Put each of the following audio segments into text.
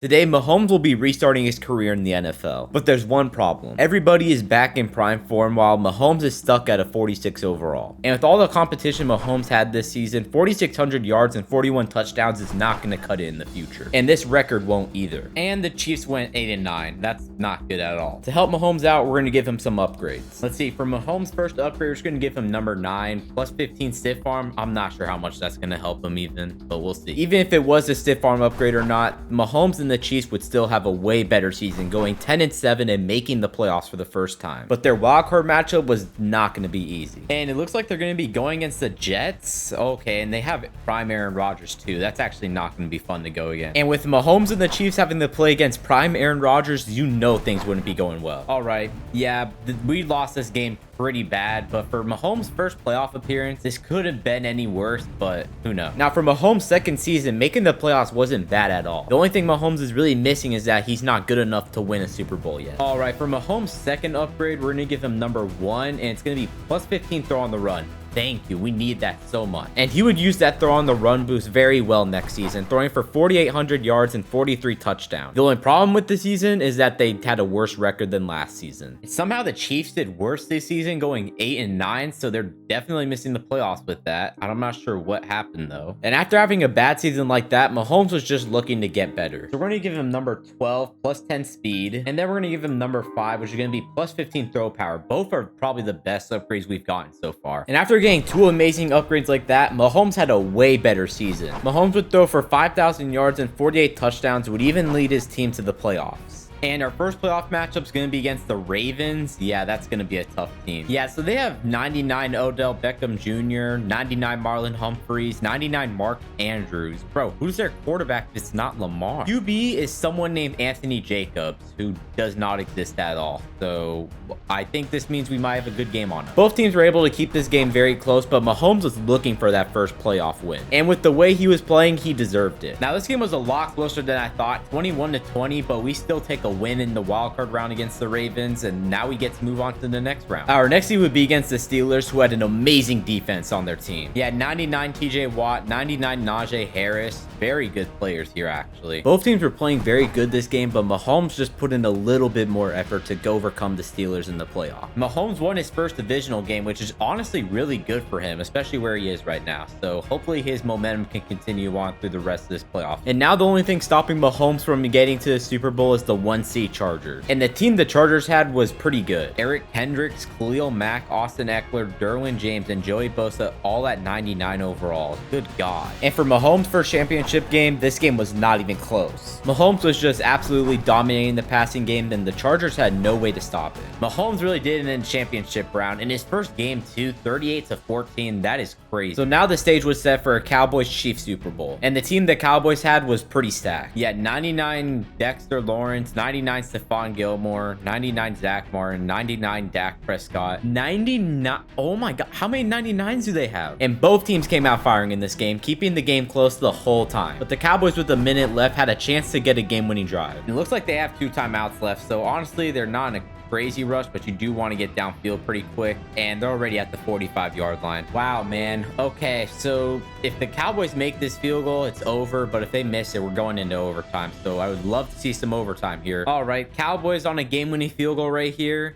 Today, Mahomes will be restarting his career in the NFL, but there's one problem. Everybody is back in prime form while Mahomes is stuck at a 46 overall. And with all the competition Mahomes had this season, 4,600 yards and 41 touchdowns is not going to cut it in the future. And this record won't either. And the Chiefs went 8-9. That's not good at all. To help Mahomes out, we're going to give him some upgrades. Let's see, for Mahomes' first upgrade, we're just going to give him number 9 plus 15 stiff arm. I'm not sure how much that's going to help him even, but we'll see. Even if it was a stiff arm upgrade or not, Mahomes and the Chiefs would still have a way better season, going 10-7 and making the playoffs for the first time. But their wildcard matchup was not going to be easy. And it looks like they're going to be going against the Jets. Okay, and they have prime Aaron Rodgers too. That's actually not going to be fun to go against. And with Mahomes and the Chiefs having to play against prime Aaron Rodgers, you know things wouldn't be going well. All right, yeah, we lost this game pretty bad, but for Mahomes' first playoff appearance, this could have been any worse, but who knows. Now, for Mahomes' second season, making the playoffs wasn't bad at all. The only thing Mahomes is really missing is that he's not good enough to win a Super Bowl yet. All right, for Mahomes' second upgrade, we're going to give him number 1, and it's going to be plus 15 throw on the run. Thank you. We need that so much. And he would use that throw on the run boost very well next season, throwing for 4,800 yards and 43 touchdowns. The only problem with the season is that they had a worse record than last season. And somehow the Chiefs did worse this season, going 8-9, so they're definitely missing the playoffs with that. I'm not sure what happened though. And after having a bad season like that, Mahomes was just looking to get better. So we're going to give him number 12 plus 10 speed, and then we're going to give him number 5, which is going to be plus 15 throw power. Both are probably the best upgrades we've gotten so far. And after getting 2 amazing upgrades like that, Mahomes had a way better season. Mahomes would throw for 5,000 yards and 48 touchdowns, would even lead his team to the playoffs. And our first playoff matchup is going to be against the Ravens. Yeah, that's going to be a tough team. Yeah, so they have 99 Odell Beckham Jr., 99 Marlon Humphreys, 99 Mark Andrews. Bro, who's their quarterback if it's not Lamar? QB is someone named Anthony Jacobs, who does not exist at all. So I think this means we might have a good game on it. Both teams were able to keep this game very close, but Mahomes was looking for that first playoff win. And with the way he was playing, he deserved it. Now, this game was a lot closer than I thought, 21-20, but we still take a win in the wildcard round against the Ravens, and now we get to move on to the next round. Our next team would be against the Steelers, who had an amazing defense on their team. He had 99 TJ Watt, 99 Najee Harris. Very good players here, actually. Both teams were playing very good this game, but Mahomes just put in a little bit more effort to overcome the Steelers in the playoff. Mahomes won his first divisional game, which is honestly really good for him, especially where he is right now. So hopefully his momentum can continue on through the rest of this playoff. And now the only thing stopping Mahomes from getting to the Super Bowl is the 1C Chargers. And the team the Chargers had was pretty good. Eric Kendricks, Khalil Mack, Austin Eckler, Derwin James, and Joey Bosa all at 99 overall. Good God. And for Mahomes' first championship game, this game was not even close. Mahomes was just absolutely dominating the passing game, and the Chargers had no way to stop it. Mahomes really did it in the championship round. In his first game too, 38-14. That is crazy. So now the stage was set for a Cowboys-Chiefs Super Bowl. And the team the Cowboys had was pretty stacked. You had 99 Dexter Lawrence, 99 Stephon Gilmore, 99 Zach Martin, 99 Dak Prescott, 99. Oh my God, how many 99s do they have? And both teams came out firing in this game, keeping the game close the whole time. But the Cowboys, with a minute left, had a chance to get a game-winning drive. It looks like they have 2 timeouts left, so honestly, they're not in a crazy rush, but you do want to get downfield pretty quick, and they're already at the 45-yard line. Wow, man. Okay, so if the Cowboys make this field goal, it's over, but if they miss it, we're going into overtime. So I would love to see some overtime here. All right, Cowboys on a game-winning field goal right here.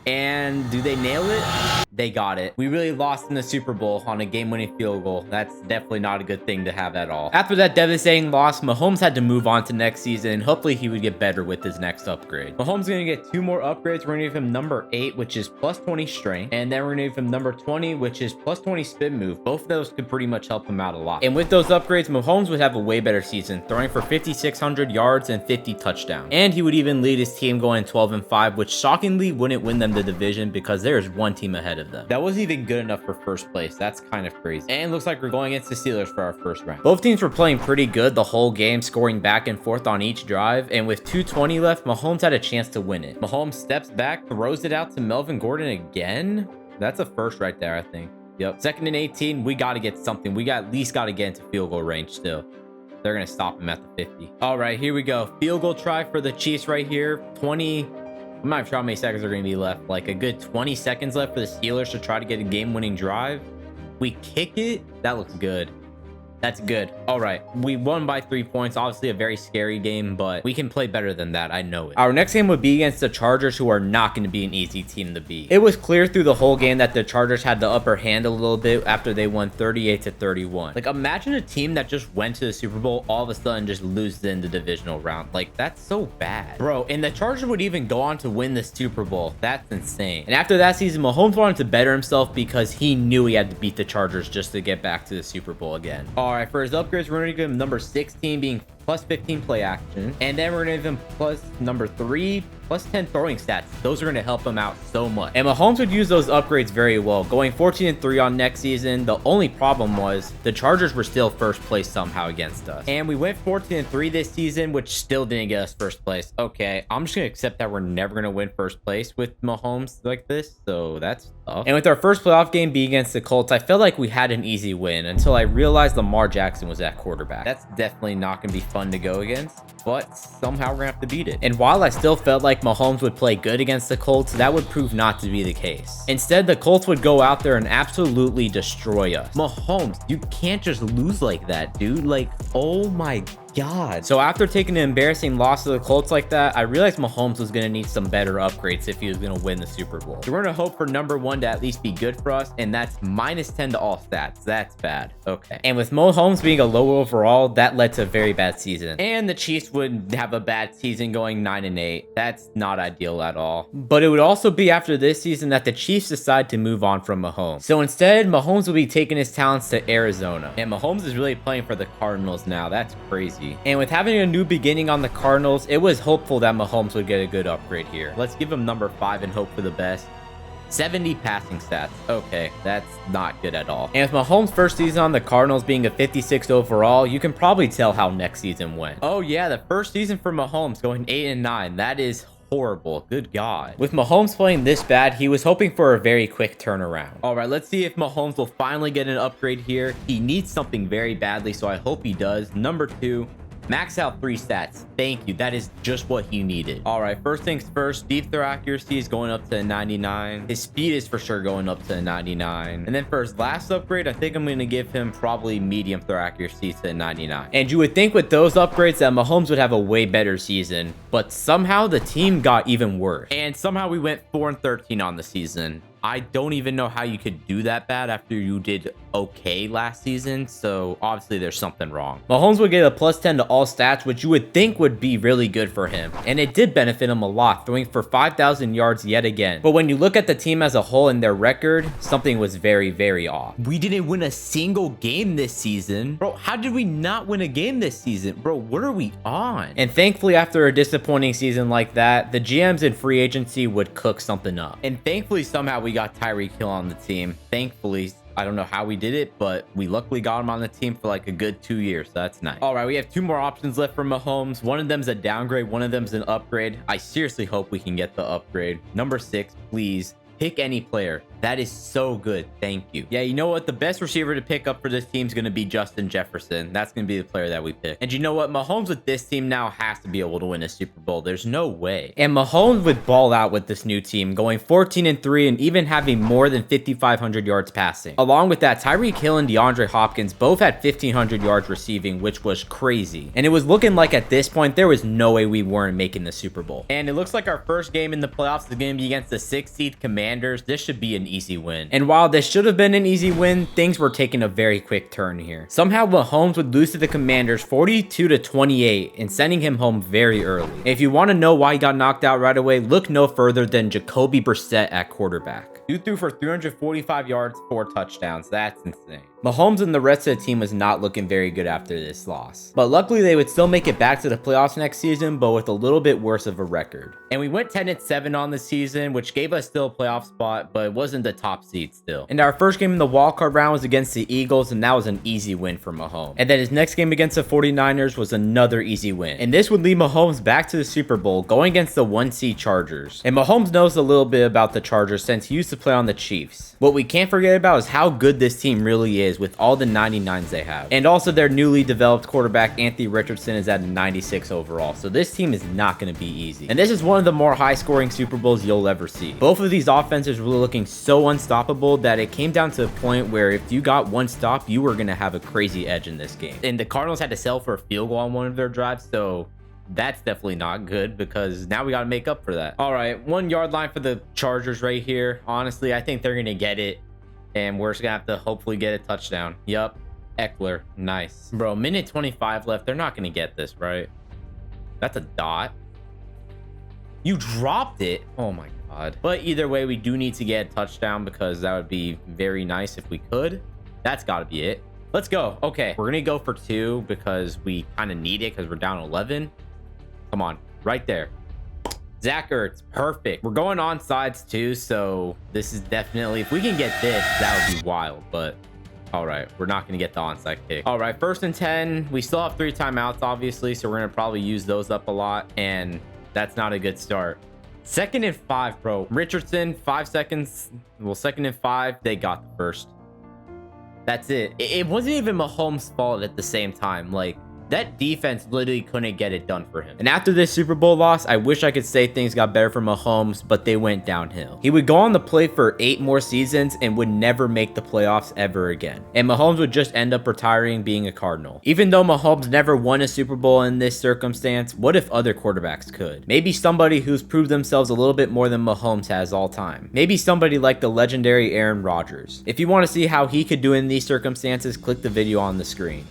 And do they nail it? They got it. We really lost in the Super Bowl on a game-winning field goal. That's definitely not a good thing to have at all. After that devastating loss, Mahomes had to move on to next season, and hopefully he would get better with his next upgrade. Mahomes is going to get 2 more upgrades. We're going to give him number 8, which is plus 20 strength, and then we're going to give him number 20, which is plus 20 spin move. Both of those could pretty much help him out a lot. And with those upgrades, Mahomes would have a way better season, throwing for 5,600 yards and 50 touchdowns. And he would even lead his team going 12-5, which shockingly wouldn't win them the division because there's one team ahead of them. That wasn't even good enough for first place. That's kind of crazy. And looks like we're going against the Steelers for our first round. Both teams were playing pretty good the whole game, scoring back and forth on each drive. And with 2:20 left, Mahomes had a chance to win it. Mahomes steps back, throws it out to Melvin Gordon again. That's a first right there, I think. Yep. 2nd and 18. We got to get something. We at least got to get into field goal range still. They're going to stop him at the 50. All right, here we go. Field goal try for the Chiefs right here. 20. I'm not sure how many seconds are going to be left. Like a good 20 seconds left for the Steelers to try to get a game-winning drive. We kick it. That looks good. That's good. All right. We won by 3 points. Obviously a very scary game, but we can play better than that. I know it. Our next game would be against the Chargers, who are not going to be an easy team to beat. It was clear through the whole game that the Chargers had the upper hand a little bit after they won 38-31. Like, imagine a team that just went to the Super Bowl, all of a sudden just loses in the divisional round. Like, that's so bad. Bro, and the Chargers would even go on to win the Super Bowl. That's insane. And after that season, Mahomes wanted to better himself because he knew he had to beat the Chargers just to get back to the Super Bowl again. All right, for his upgrades, we're going to give him number 16 being plus 15 play action. And then we're going to give him plus number 3, plus 10 throwing stats. Those are going to help him out so much. And Mahomes would use those upgrades very well, going 14-3 on next season. The only problem was the Chargers were still first place somehow against us. And we went 14-3 this season, which still didn't get us first place. Okay, I'm just going to accept that we're never going to win first place with Mahomes like this. So that's tough. And with our first playoff game being against the Colts, I felt like we had an easy win until I realized Lamar Jackson was at quarterback. That's definitely not going to be fun to go against, but somehow we're gonna have to beat it. And while I still felt like Mahomes would play good against the Colts, that would prove not to be the case. Instead, the Colts would go out there and absolutely destroy us. Mahomes, you can't just lose like that, dude. Like, oh my God. So after taking an embarrassing loss to the Colts like that, I realized Mahomes was going to need some better upgrades if he was going to win the Super Bowl. So we're going to hope for number 1 to at least be good for us, and that's minus 10 to all stats. That's bad. Okay. And with Mahomes being a low overall, that led to a very bad season. And the Chiefs would have a bad season going 9-8. That's not ideal at all. But it would also be after this season that the Chiefs decide to move on from Mahomes. So instead, Mahomes will be taking his talents to Arizona. And Mahomes is really playing for the Cardinals now. That's crazy. And with having a new beginning on the Cardinals, it was hopeful that Mahomes would get a good upgrade here. Let's give him number 5 and hope for the best. 70 passing stats. Okay, that's not good at all. And with Mahomes' first season on the Cardinals being a 56 overall, you can probably tell how next season went. Oh yeah, the first season for Mahomes going 8-9. That is horrible. Good God. With Mahomes playing this bad, he was hoping for a very quick turnaround. All right, let's see if Mahomes will finally get an upgrade here. He needs something very badly, so I hope he does. Number 2. Max out 3 stats. Thank you. That is just what he needed. All right, first things first, deep throw accuracy is going up to 99. His speed is for sure going up to 99. And then for his last upgrade, I think I'm going to give him probably medium throw accuracy to 99. And you would think with those upgrades that Mahomes would have a way better season, but somehow the team got even worse. And somehow we went 4-13 on the season. I don't even know how you could do that bad after you did okay last season, so obviously there's something wrong. Mahomes would get a plus 10 to all stats, which you would think would be really good for him, and it did benefit him a lot, throwing for 5,000 yards yet again. But when you look at the team as a whole and their record, something was very, very off. We didn't win a single game this season. Bro, how did we not win a game this season? Bro, what are we on? And thankfully, after a disappointing season like that, the GMs in free agency would cook something up. And thankfully, somehow we got Tyreek Hill on the team. Thankfully, I don't know how we did it, but we luckily got him on the team for like a good 2 years. So that's nice. All right, we have 2 more options left for Mahomes. One of them's a downgrade. One of them's an upgrade. I seriously hope we can get the upgrade. Number 6, please. Pick any player. That is so good. Thank you. Yeah, you know what? The best receiver to pick up for this team is going to be Justin Jefferson. That's going to be the player that we pick. And you know what? Mahomes with this team now has to be able to win a Super Bowl. There's no way. And Mahomes would ball out with this new team, going 14-3 and even having more than 5,500 yards passing. Along with that, Tyreek Hill and DeAndre Hopkins both had 1,500 yards receiving, which was crazy. And it was looking like at this point, there was no way we weren't making the Super Bowl. And it looks like our first game in the playoffs is going to be against the 6th seed Commanders. This should be an easy win. And while this should have been an easy win, things were taking a very quick turn here. Somehow Mahomes would lose to the Commanders 42-28 and sending him home very early. If you want to know why he got knocked out right away, look no further than Jacoby Brissett at quarterback. Dude threw for 345 yards, 4 touchdowns. That's insane. Mahomes and the rest of the team was not looking very good after this loss. But luckily they would still make it back to the playoffs next season, but with a little bit worse of a record. And we went 10-7 on the season, which gave us still a playoff spot, but it wasn't the top seed still. And our first game in the wildcard round was against the Eagles, and that was an easy win for Mahomes. And then his next game against the 49ers was another easy win. And this would lead Mahomes back to the Super Bowl, going against the 1 seed Chargers. And Mahomes knows a little bit about the Chargers since he used to play on the Chiefs. What we can't forget about is how good this team really is is with all the 99s they have. And also their newly developed quarterback, Anthony Richardson, is at a 96 overall. So this team is not going to be easy. And this is one of the more high-scoring Super Bowls you'll ever see. Both of these offenses were looking so unstoppable that it came down to a point where if you got one stop, you were going to have a crazy edge in this game. And the Cardinals had to settle for a field goal on one of their drives, so that's definitely not good because now we got to make up for that. All right, 1 yard line for the Chargers right here. Honestly, I think they're going to get it, and we're just going to have to hopefully get a touchdown. Yup, Eckler, nice. Bro, minute 25 left. They're not going to get this, right? That's a dot. You dropped it. Oh my God. But either way, we do need to get a touchdown because that would be very nice if we could. That's got to be it. Let's go. Okay, we're going to go for 2 because we kind of need it because we're down 11. Come on, right there. Zach Ertz, perfect. We're going on sides too, so this is definitely, if we can get this, that would be wild, but all right, we're not going to get the onside kick. All right, 1st and 10. We still have 3 timeouts, obviously, so we're going to probably use those up a lot, and that's not a good start. 2nd and 5, bro. Richardson, 5 seconds. Well, 2nd and 5, they got the first. That's it. It wasn't even Mahomes' fault at the same time. Like, that defense literally couldn't get it done for him. And after this Super Bowl loss, I wish I could say things got better for Mahomes, but they went downhill. He would go on the play for 8 more seasons and would never make the playoffs ever again. And Mahomes would just end up retiring being a Cardinal. Even though Mahomes never won a Super Bowl in this circumstance, what if other quarterbacks could? Maybe somebody who's proved themselves a little bit more than Mahomes has all time. Maybe somebody like the legendary Aaron Rodgers. If you want to see how he could do in these circumstances, click the video on the screen.